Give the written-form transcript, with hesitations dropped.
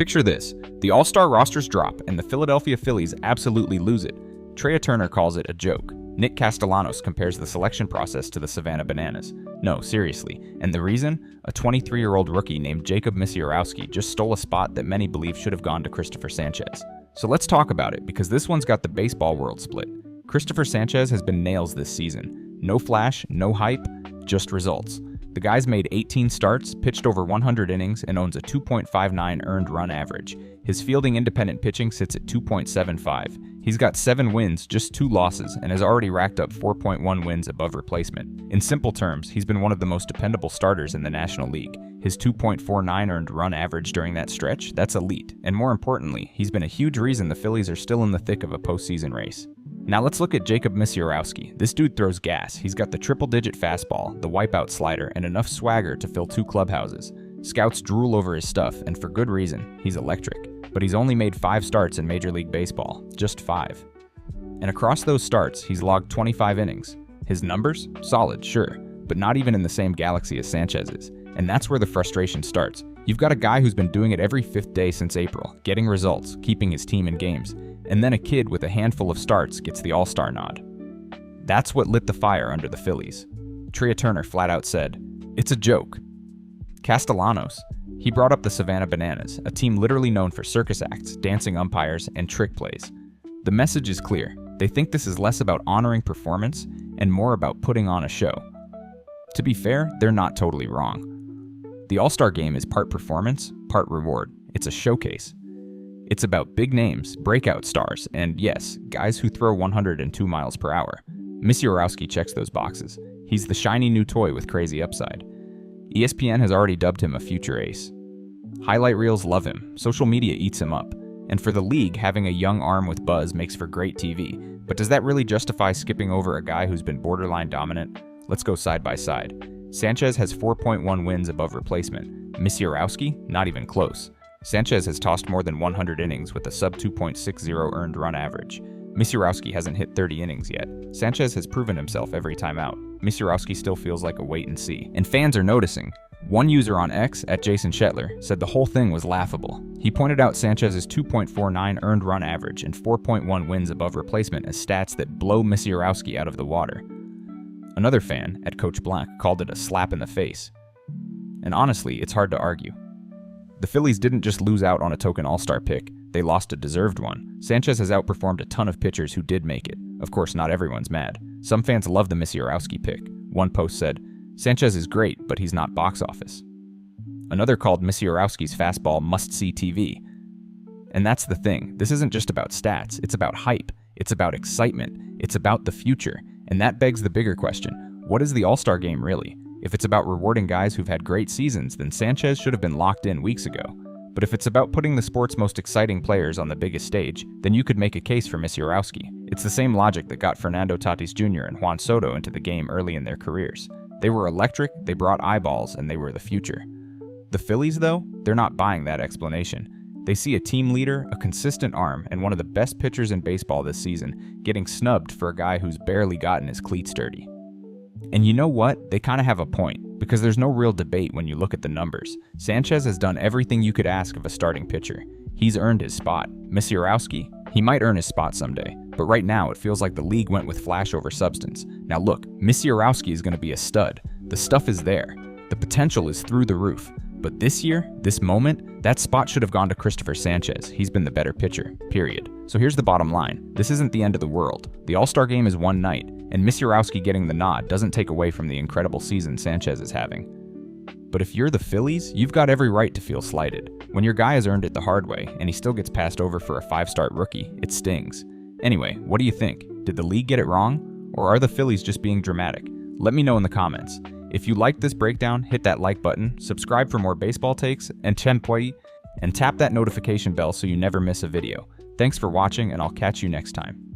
Picture this, the All-Star rosters drop and the Philadelphia Phillies absolutely lose it. Trea Turner calls it a joke. Nick Castellanos compares the selection process to the Savannah Bananas. No, seriously. And the reason? A 23-year-old rookie named Jacob Misiorowski just stole a spot that many believe should have gone to Cristopher Sánchez. So let's talk about it, because this one's got the baseball world split. Cristopher Sánchez has been nails this season. No flash, no hype, just results. The guy's made 18 starts, pitched over 100 innings, and owns a 2.59 earned run average. His fielding independent pitching sits at 2.75. He's got 7 wins, just 2 losses, and has already racked up 4.1 wins above replacement. In simple terms, he's been one of the most dependable starters in the National League. His 2.49 earned run average during that stretch, that's elite. And more importantly, he's been a huge reason the Phillies are still in the thick of a postseason race. Now let's look at Jacob Misiorowski. This dude throws gas. He's got the triple-digit fastball, the wipeout slider, and enough swagger to fill 2 clubhouses. Scouts drool over his stuff, and for good reason. He's electric. But he's only made 5 starts in Major League Baseball. Just 5. And across those starts, he's logged 25 innings. His numbers? Solid, sure, but not even in the same galaxy as Sanchez's. And that's where the frustration starts. You've got a guy who's been doing it every 5th day since April, getting results, keeping his team in games. And then a kid with a handful of starts gets the All-Star nod. That's what lit the fire under the Phillies. Trea Turner flat out said, "It's a joke." Castellanos. He brought up the Savannah Bananas, a team literally known for circus acts, dancing umpires, and trick plays. The message is clear. They think this is less about honoring performance and more about putting on a show. To be fair, they're not totally wrong. The All-Star Game is part performance, part reward. It's a showcase. It's about big names, breakout stars, and yes, guys who throw 102 miles per hour. Misiorowski checks those boxes. He's the shiny new toy with crazy upside. ESPN has already dubbed him a future ace. Highlight reels love him, social media eats him up, and for the league, having a young arm with buzz makes for great TV. But does that really justify skipping over a guy who's been borderline dominant? Let's go side by side. Sánchez has 4.1 wins above replacement. Misiorowski? Not even close. Sánchez has tossed more than 100 innings with a sub 2.60 earned run average. Misiorowski hasn't hit 30 innings yet. Sánchez has proven himself every time out. Misiorowski still feels like a wait and see. And fans are noticing. One user on X, @JasonShetler, said the whole thing was laughable. He pointed out Sanchez's 2.49 earned run average and 4.1 wins above replacement as stats that blow Misiorowski out of the water. Another fan, @CoachBlank, called it a slap in the face. And honestly, it's hard to argue. The Phillies didn't just lose out on a token All-Star pick, they lost a deserved one. Sánchez has outperformed a ton of pitchers who did make it. Of course, not everyone's mad. Some fans love the Misiorowski pick. One post said, "Sánchez is great, but he's not box office." Another called Misiorowski's fastball must-see TV. And that's the thing. This isn't just about stats. It's about hype. It's about excitement. It's about the future. And that begs the bigger question. What is the All-Star Game really? If it's about rewarding guys who've had great seasons, then Sánchez should have been locked in weeks ago. But if it's about putting the sport's most exciting players on the biggest stage, then you could make a case for Misiorowski. It's the same logic that got Fernando Tatis Jr. and Juan Soto into the game early in their careers. They were electric, they brought eyeballs, and they were the future. The Phillies, though, they're not buying that explanation. They see a team leader, a consistent arm, and one of the best pitchers in baseball this season getting snubbed for a guy who's barely gotten his cleats dirty. And you know what? They kind of have a point, because there's no real debate when you look at the numbers. Sánchez has done everything you could ask of a starting pitcher. He's earned his spot. Misiorowski? He might earn his spot someday, but right now it feels like the league went with flash over substance. Now look, Misiorowski is going to be a stud. The stuff is there. The potential is through the roof. But this year, this moment, that spot should have gone to Cristopher Sánchez. He's been the better pitcher, period. So here's the bottom line. This isn't the end of the world. The All-Star Game is one night, and Misiorowski getting the nod doesn't take away from the incredible season Sánchez is having. But if you're the Phillies, you've got every right to feel slighted. When your guy has earned it the hard way, and he still gets passed over for a 5-star rookie, it stings. Anyway, what do you think? Did the league get it wrong? Or are the Phillies just being dramatic? Let me know in the comments. If you liked this breakdown, hit that like button, subscribe for more baseball takes, and tap that notification bell so you never miss a video. Thanks for watching, and I'll catch you next time.